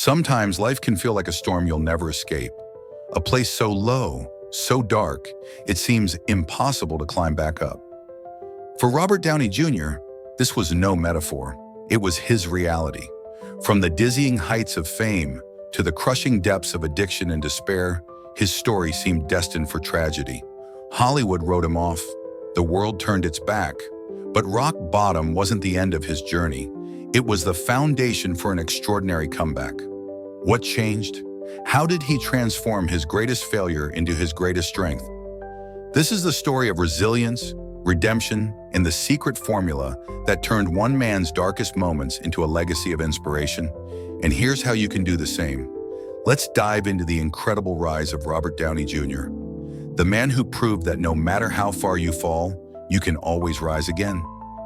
Sometimes life can feel like a storm you'll never escape. A place so low, so dark, it seems impossible to climb back up. For Robert Downey Jr., this was no metaphor. It was his reality. From the dizzying heights of fame to the crushing depths of addiction and despair, his story seemed destined for tragedy. Hollywood wrote him off. The world turned its back. But rock bottom wasn't the end of his journey. It was the foundation for an extraordinary comeback. What changed? How did he transform his greatest failure into his greatest strength? This is the story of resilience, redemption, and the secret formula that turned one man's darkest moments into a legacy of inspiration. And here's how you can do the same. Let's dive into the incredible rise of Robert Downey Jr., the man who proved that no matter how far you fall, you can always rise again.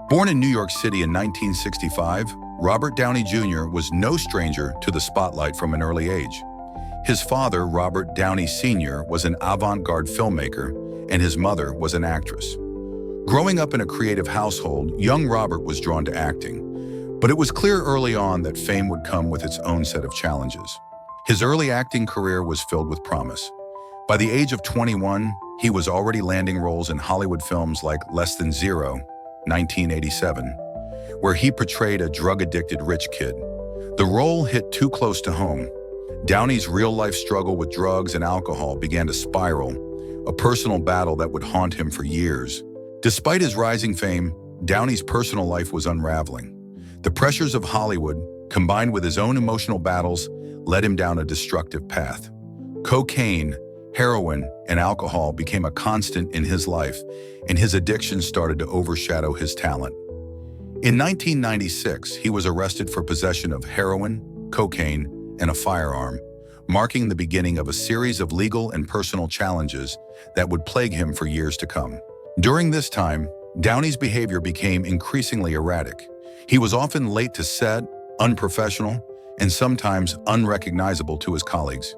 Born in New York City in 1965, Robert Downey Jr. was no stranger to the spotlight from an early age. His father, Robert Downey Sr., was an avant-garde filmmaker, and his mother was an actress. Growing up in a creative household, young Robert was drawn to acting, but it was clear early on that fame would come with its own set of challenges. His early acting career was filled with promise. By the age of 21, he was already landing roles in Hollywood films like Less Than Zero, 1987, where he portrayed a drug-addicted rich kid. The role hit too close to home. Downey's real-life struggle with drugs and alcohol began to spiral, a personal battle that would haunt him for years. Despite his rising fame, Downey's personal life was unraveling. The pressures of Hollywood, combined with his own emotional battles, led him down a destructive path. Cocaine, heroin, and alcohol became a constant in his life, and his addiction started to overshadow his talent. In 1996, he was arrested for possession of heroin, cocaine, and a firearm, marking the beginning of a series of legal and personal challenges that would plague him for years to come. During this time, Downey's behavior became increasingly erratic. He was often late to set, unprofessional, and sometimes unrecognizable to his colleagues.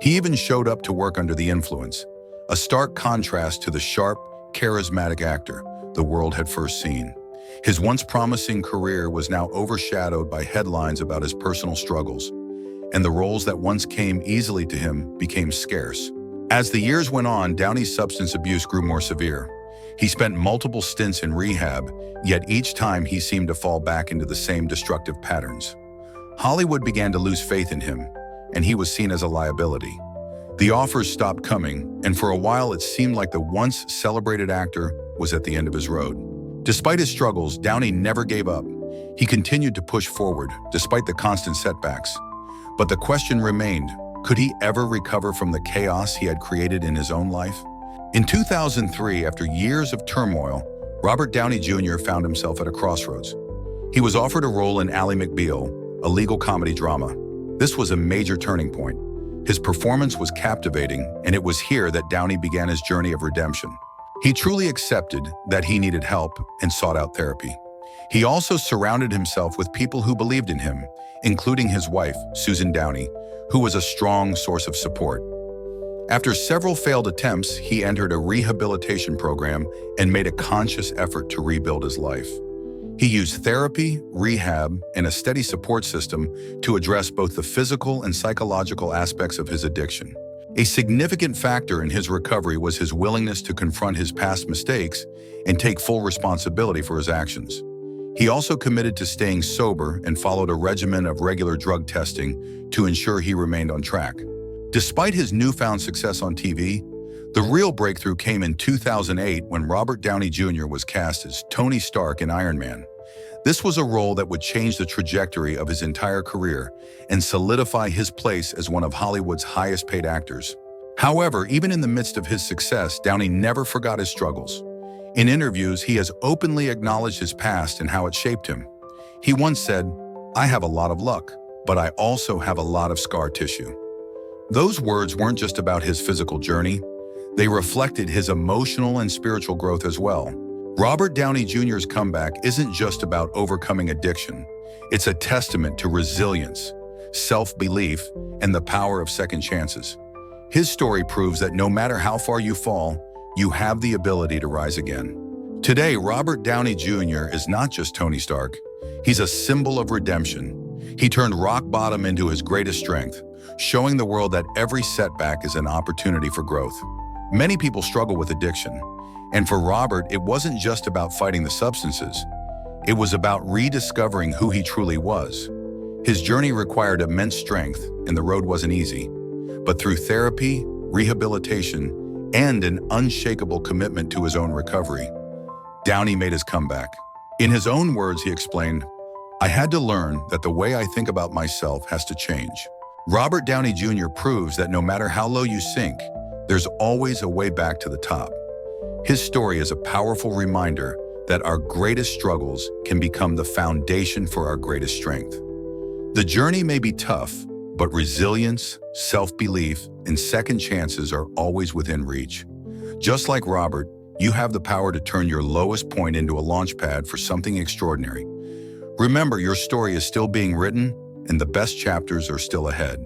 He even showed up to work under the influence, a stark contrast to the sharp, charismatic actor the world had first seen. His once promising career was now overshadowed by headlines about his personal struggles, and the roles that once came easily to him became scarce. As the years went on, Downey's substance abuse grew more severe. He spent multiple stints in rehab, yet each time he seemed to fall back into the same destructive patterns. Hollywood began to lose faith in him, and he was seen as a liability. The offers stopped coming, and for a while it seemed like the once celebrated actor was at the end of his road. Despite his struggles, Downey never gave up. He continued to push forward, despite the constant setbacks. But the question remained, could he ever recover from the chaos he had created in his own life? In 2003, after years of turmoil, Robert Downey Jr. found himself at a crossroads. He was offered a role in Ally McBeal, a legal comedy drama. This was a major turning point. His performance was captivating, and it was here that Downey began his journey of redemption. He truly accepted that he needed help and sought out therapy. He also surrounded himself with people who believed in him, including his wife, Susan Downey, who was a strong source of support. After several failed attempts, he entered a rehabilitation program and made a conscious effort to rebuild his life. He used therapy, rehab, and a steady support system to address both the physical and psychological aspects of his addiction. A significant factor in his recovery was his willingness to confront his past mistakes and take full responsibility for his actions. He also committed to staying sober and followed a regimen of regular drug testing to ensure he remained on track. Despite his newfound success on TV, the real breakthrough came in 2008 when Robert Downey Jr. was cast as Tony Stark in Iron Man. This was a role that would change the trajectory of his entire career and solidify his place as one of Hollywood's highest-paid actors. However, even in the midst of his success, Downey never forgot his struggles. In interviews, he has openly acknowledged his past and how it shaped him. He once said, "I have a lot of luck, but I also have a lot of scar tissue." Those words weren't just about his physical journey. They reflected his emotional and spiritual growth as well. Robert Downey Jr.'s comeback isn't just about overcoming addiction. It's a testament to resilience, self-belief, and the power of second chances. His story proves that no matter how far you fall, you have the ability to rise again. Today, Robert Downey Jr. is not just Tony Stark. He's a symbol of redemption. He turned rock bottom into his greatest strength, showing the world that every setback is an opportunity for growth. Many people struggle with addiction, and for Robert, it wasn't just about fighting the substances. It was about rediscovering who he truly was. His journey required immense strength, and the road wasn't easy. But through therapy, rehabilitation, and an unshakable commitment to his own recovery, Downey made his comeback. In his own words, he explained, "I had to learn that the way I think about myself has to change." Robert Downey Jr. proves that no matter how low you sink, there's always a way back to the top. His story is a powerful reminder that our greatest struggles can become the foundation for our greatest strength. The journey may be tough, but resilience, self-belief, and second chances are always within reach. Just like Robert, you have the power to turn your lowest point into a launch pad for something extraordinary. Remember, your story is still being written, and the best chapters are still ahead.